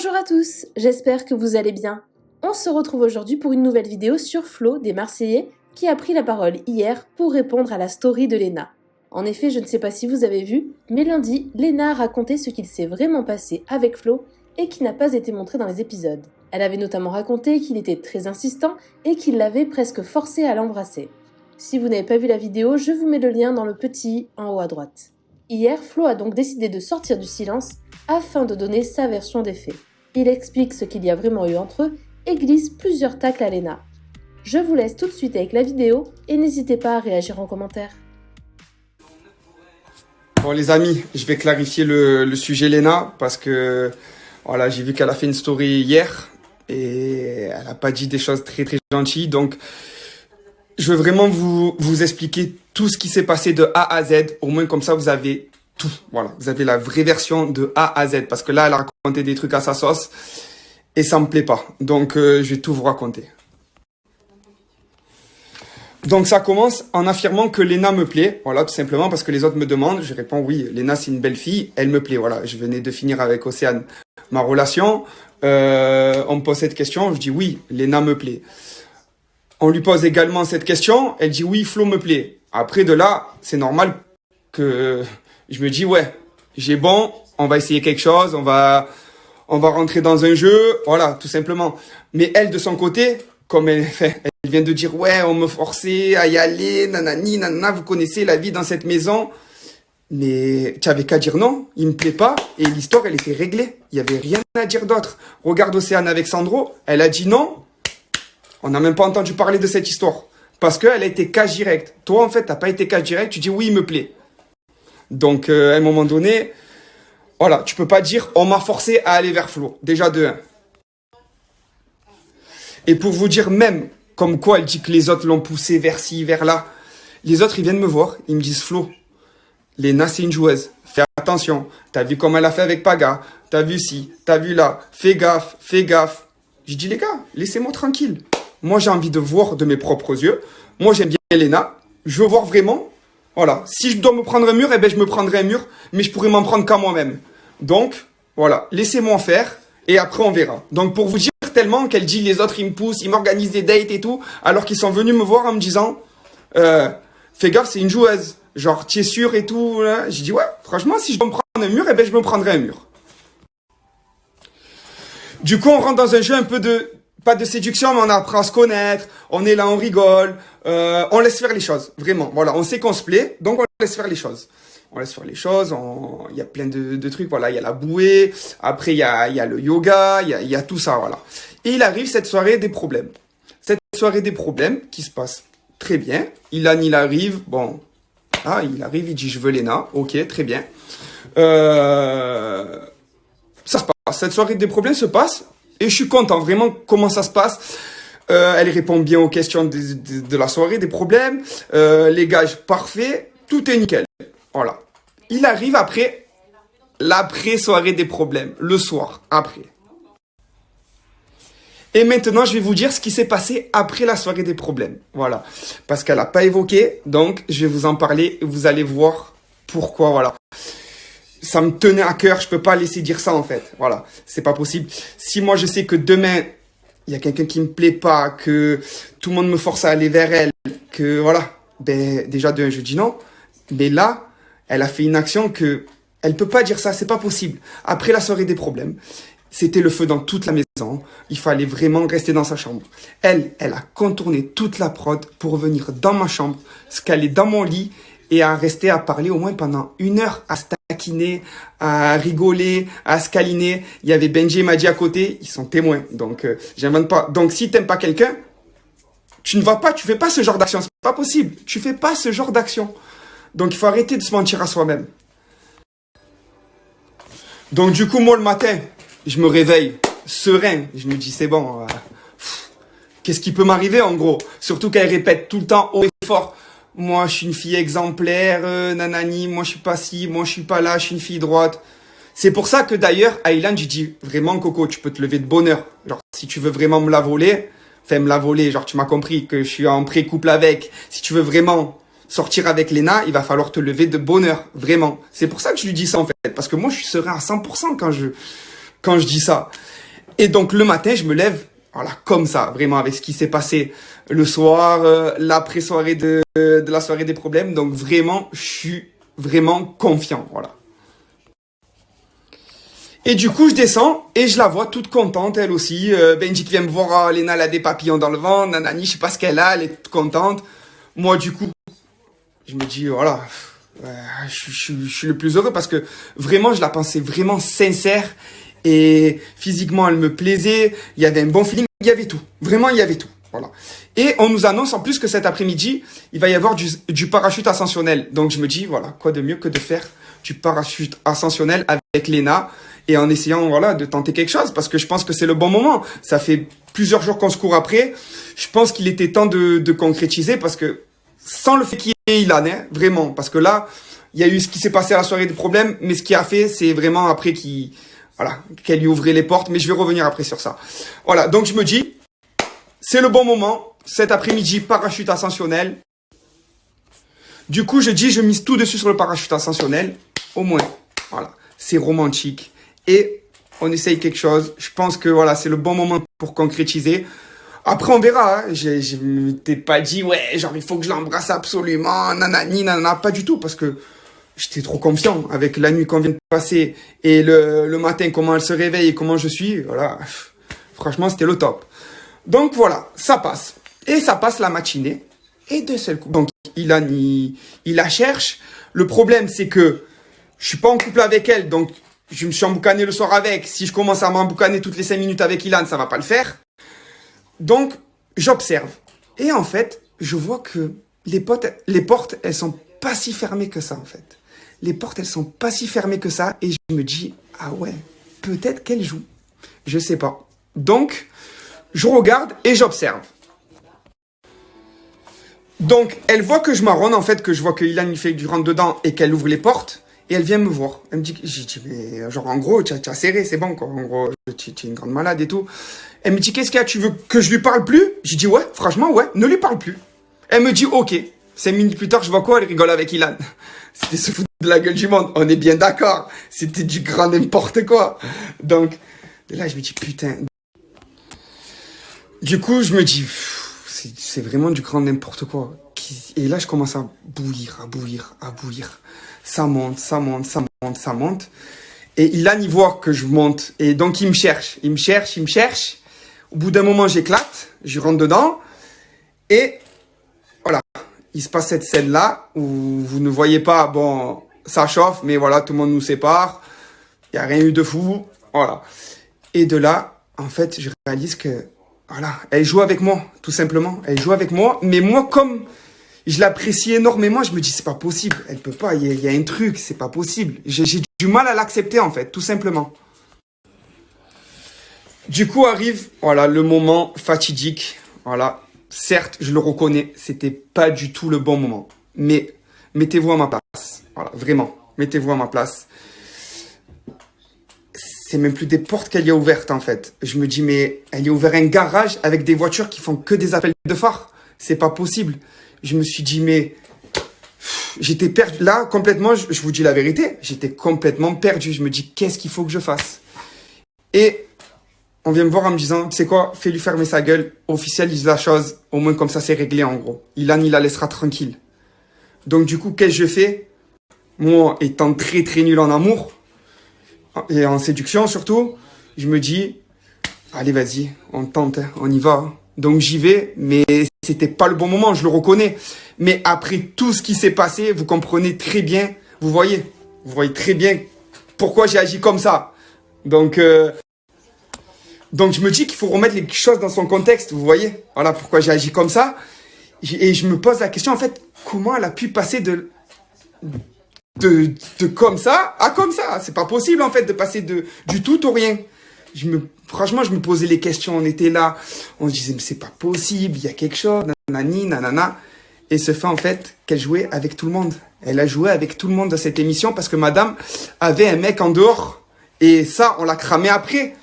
Bonjour à tous, j'espère que vous allez bien. On se retrouve aujourd'hui pour une nouvelle vidéo sur Flo des Marseillais qui a pris la parole hier pour répondre à la story de Léna. En effet, je ne sais pas si vous avez vu, mais lundi, Léna a raconté ce qu'il s'est vraiment passé avec Flo et qui n'a pas été montré dans les épisodes. Elle avait notamment raconté qu'il était très insistant et qu'il l'avait presque forcé à l'embrasser. Si vous n'avez pas vu la vidéo, je vous mets le lien dans le petit en haut à droite. Hier, Flo a donc décidé de sortir du silence afin de donner sa version des faits. Il explique ce qu'il y a vraiment eu entre eux et glisse plusieurs tacles à Léna. Je vous laisse tout de suite avec la vidéo et n'hésitez pas à réagir en commentaire. Bon les amis, je vais clarifier le sujet Léna parce que voilà, j'ai vu qu'elle a fait une story hier et elle n'a pas dit des choses très gentilles. Donc je veux vraiment vous expliquer tout ce qui s'est passé de A à Z. Au moins comme ça vous avez tout. Voilà, vous avez la vraie version de A à Z parce que là elle a raconté des trucs à sa sauce et ça me plaît pas. Donc je vais tout vous raconter. Donc ça commence en affirmant que Léna me plaît, voilà, tout simplement parce que les autres me demandent, je réponds oui, Léna c'est une belle fille, elle me plaît, voilà, je venais de finir avec Océane ma relation, on me pose cette question, je dis oui, Léna me plaît. On lui pose également cette question, elle dit oui, Flo me plaît. Après de là, c'est normal que je me dis ouais, j'ai bon, on va essayer quelque chose, on va rentrer dans un jeu, voilà, tout simplement. Mais elle de son côté, comme elle vient de dire, ouais, on me forçait à y aller, nanani, nanana, vous connaissez la vie dans cette maison. Mais tu avais qu'à dire non, il me plaît pas, et l'histoire, elle était réglée. Il y avait rien à dire d'autre. Regarde Océane avec Sandro, elle a dit non. On n'a même pas entendu parler de cette histoire. Parce qu'elle a été cash direct. Toi, en fait, t'as pas été cash direct, tu dis oui, il me plaît. Donc, à un moment donné, voilà, tu peux pas dire, on m'a forcé à aller vers Flo. Déjà de 1. Et pour vous dire même, comme quoi elle dit que les autres l'ont poussé vers ci, vers là, les autres, ils viennent me voir, ils me disent, Flo, Léna, c'est une joueuse, fais attention, t'as vu comment elle a fait avec Paga, t'as vu ci, t'as vu là, fais gaffe, fais gaffe. Je dis, les gars, laissez-moi tranquille. Moi, j'ai envie de voir de mes propres yeux. Moi, j'aime bien Léna, je veux voir vraiment, voilà, si je dois me prendre un mur, eh ben, je me prendrai un mur, mais je pourrais m'en prendre qu'à moi-même. Donc, voilà, laissez-moi faire, et après, on verra. Donc, pour vous dire, tellement qu'elle dit les autres ils me poussent, ils m'organisent des dates et tout, alors qu'ils sont venus me voir en me disant fais gaffe, c'est une joueuse, genre tu es sûr et tout. J'ai dit ouais, franchement si je dois me prendre un mur, eh ben je me prendrai un mur. Du coup on rentre dans un jeu un peu de, pas de séduction, mais on apprend à se connaître, on est là, on rigole, on laisse faire les choses, vraiment, voilà, on sait qu'on se plaît, donc on laisse faire les choses. On laisse faire les choses, il y a plein de trucs, voilà, il y a la bouée, après il y a le yoga, il y a tout ça, voilà. Et il arrive cette soirée des problèmes. Cette soirée des problèmes qui se passe très bien. Il arrive, bon, ah, il arrive, il dit je veux Léna, ok, très bien. Ça se passe, cette soirée des problèmes se passe, et je suis content vraiment comment ça se passe. Elle répond bien aux questions de la soirée des problèmes, les gages parfaits, tout est nickel. Voilà. Il arrive après l'après-soirée des problèmes, le soir, après. Et maintenant, je vais vous dire ce qui s'est passé après la soirée des problèmes. Voilà. Parce qu'elle n'a pas évoqué, donc je vais vous en parler et vous allez voir pourquoi, voilà. Ça me tenait à cœur, je peux pas laisser dire ça en fait. Voilà, c'est pas possible. Si moi je sais que demain, il y a quelqu'un qui me plaît pas, que tout le monde me force à aller vers elle, que voilà, ben déjà de un, je dis non. Mais là, elle a fait une action que elle peut pas dire ça, c'est pas possible. Après la soirée des problèmes, c'était le feu dans toute la maison. Il fallait vraiment rester dans sa chambre. Elle a contourné toute la prod pour venir dans ma chambre, se caler dans mon lit et à rester à parler au moins pendant 1 heure, à se taquiner, à rigoler, à se câliner. Il y avait Benji et Madji à côté, ils sont témoins. Donc, j'invente pas. Donc, si t'aimes pas quelqu'un, tu ne vas pas, tu fais pas ce genre d'action. C'est pas possible. Tu fais pas ce genre d'action. Donc, il faut arrêter de se mentir à soi-même. Donc, du coup, moi, le matin, je me réveille serein. Je me dis, c'est bon. Qu'est-ce qui peut m'arriver, en gros? Surtout qu'elle répète tout le temps haut et fort. Moi, je suis une fille exemplaire, nanani. Moi, je suis pas ci, moi, je suis pas là. Je suis une fille droite. C'est pour ça que, d'ailleurs, à Ilan, j'ai dit, vraiment, Coco, tu peux te lever de bonne heure. Genre, si tu veux vraiment me la voler, fais me la voler. Genre, tu m'as compris que je suis en pré-couple avec. Si tu veux vraiment sortir avec Léna, il va falloir te lever de bonne heure, vraiment. C'est pour ça que je lui dis ça en fait, parce que moi je suis serein à 100% quand je dis ça. Et donc le matin, je me lève, voilà, comme ça, vraiment avec ce qui s'est passé le soir, l'après-soirée de la soirée des problèmes. Donc vraiment, je suis vraiment confiant, voilà. Et du coup, je descends et je la vois toute contente, elle aussi. Benji qui vient me voir, oh, Léna, elle a des papillons dans le ventre, nanani, je sais pas ce qu'elle a, elle est toute contente. Moi, du coup, je me dis, voilà, je suis le plus heureux parce que vraiment, je la pensais vraiment sincère et physiquement, elle me plaisait. Il y avait un bon feeling, il y avait tout. Vraiment, il y avait tout. Voilà. Et on nous annonce en plus que cet après-midi, il va y avoir du parachute ascensionnel. Donc, je me dis, voilà, quoi de mieux que de faire du parachute ascensionnel avec Léna et en essayant, voilà, de tenter quelque chose parce que je pense que c'est le bon moment. Ça fait plusieurs jours qu'on se court après. Je pense qu'il était temps de concrétiser parce que sans le fait qu'il y ait Ilan, hein, vraiment, parce que là, il y a eu ce qui s'est passé à la soirée des problèmes, mais ce qui a fait, c'est vraiment après qu'elle lui ouvrait les portes, mais je vais revenir après sur ça. Voilà, donc je me dis, c'est le bon moment, cet après-midi, parachute ascensionnel. Du coup, je mise tout dessus sur le parachute ascensionnel, au moins, voilà, c'est romantique, et on essaye quelque chose, je pense que voilà, c'est le bon moment pour concrétiser. Après, on verra. Hein. Je ne t'ai pas dit, ouais, genre, il faut que je l'embrasse absolument, nanani, nanana, pas du tout, parce que j'étais trop confiant avec la nuit qu'on vient de passer et le matin, comment elle se réveille et comment je suis. Voilà, franchement, c'était le top. Donc voilà, ça passe. Et ça passe la matinée. Et de seul coup, donc, Ilan, il la cherche. Le problème, c'est que je suis pas en couple avec elle, donc je me suis emboucané le soir avec. Si je commence à m'emboucaner toutes les 5 minutes avec Ilan, ça va pas le faire. Donc, j'observe. Et en fait, je vois que les portes, elles sont pas si fermées que ça, en fait. Les portes, elles sont pas si fermées que ça. Et je me dis, ah ouais, peut-être qu'elle joue. Je sais pas. Donc, je regarde et j'observe. Donc, elle voit que je marronne, en fait, que je vois que Ilan, il fait du rentre dedans et qu'elle ouvre les portes. Et elle vient me voir. Elle me dit, j'ai dit, mais genre, en gros, tu as serré, c'est bon, quoi. En gros, tu es une grande malade et tout. Elle me dit, qu'est-ce qu'il y a, tu veux que je lui parle plus? J'ai dit, ouais, franchement, ouais, ne lui parle plus. Elle me dit, ok. 5 minutes plus tard, je vois quoi? Elle rigole avec Ilan. C'était se foutre de la gueule du monde. On est bien d'accord. C'était du grand n'importe quoi. Donc, là, je me dis, putain. Du coup, je me dis, c'est vraiment du grand n'importe quoi. Et là, je commence à bouillir, à bouillir, à bouillir. Ça monte, ça monte, ça monte, ça monte. Et Ilan, il voit que je monte. Et donc, il me cherche. Il me cherche, il me cherche. Au bout d'un moment, j'éclate. Je rentre dedans. Et voilà. Il se passe cette scène-là où vous ne voyez pas, bon, ça chauffe, mais voilà, tout le monde nous sépare. Il n'y a rien eu de fou. Voilà. Et de là, en fait, je réalise que, voilà, elle joue avec moi, tout simplement. Elle joue avec moi. Mais moi, comme je l'apprécie énormément, je me dis, c'est pas possible. Elle peut pas, il y a un truc, c'est pas possible. J'ai du mal à l'accepter, en fait, tout simplement. Du coup, arrive, voilà, le moment fatidique. Voilà. Certes, je le reconnais, c'était pas du tout le bon moment. Mais mettez-vous à ma place. Voilà, vraiment. Mettez-vous à ma place. C'est même plus des portes qu'elle y a ouvertes, en fait. Je me dis, mais elle y a ouvert un garage avec des voitures qui font que des appels de phare. C'est pas possible. Je me suis dit, mais j'étais perdu. Là, complètement, je vous dis la vérité, j'étais complètement perdu. Je me dis, qu'est-ce qu'il faut que je fasse? Et on vient me voir en me disant, tu sais quoi, fais-lui fermer sa gueule, officialise la chose, au moins comme ça c'est réglé en gros. Ilan, il la laissera tranquille. Donc du coup, qu'est-ce que je fais? Moi, étant très très nul en amour, et en séduction surtout, je me dis, allez vas-y, on tente, hein, on y va. Donc j'y vais, mais c'était pas le bon moment, je le reconnais. Mais après tout ce qui s'est passé, vous comprenez très bien, vous voyez très bien pourquoi j'ai agi comme ça. Donc je me dis qu'il faut remettre les choses dans son contexte, vous voyez. Voilà pourquoi j'ai agi comme ça. Et je me pose la question, en fait, comment elle a pu passer de comme ça à comme ça? C'est pas possible, en fait, de passer du tout au rien. Franchement, je me posais les questions, on était là, on se disait, mais c'est pas possible, il y a quelque chose, nanani, nanana. Et ce fait, en fait, qu'elle jouait avec tout le monde. Elle a joué avec tout le monde dans cette émission parce que madame avait un mec en dehors. Et ça, on l'a cramé après.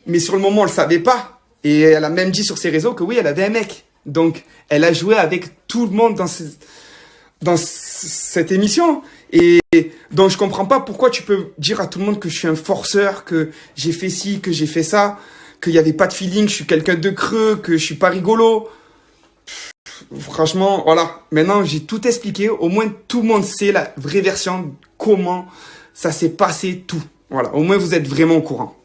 Mais sur le moment, on le savait pas. Et elle a même dit sur ses réseaux que oui, elle avait un mec. Donc, elle a joué avec tout le monde dans cette émission. Et donc je comprends pas pourquoi tu peux dire à tout le monde que je suis un forceur, que j'ai fait ci, que j'ai fait ça, qu'il y avait pas de feeling, que je suis quelqu'un de creux, que je suis pas rigolo. Franchement, voilà. Maintenant, j'ai tout expliqué. Au moins, tout le monde sait la vraie version, comment ça s'est passé, tout. Voilà. Au moins, vous êtes vraiment au courant.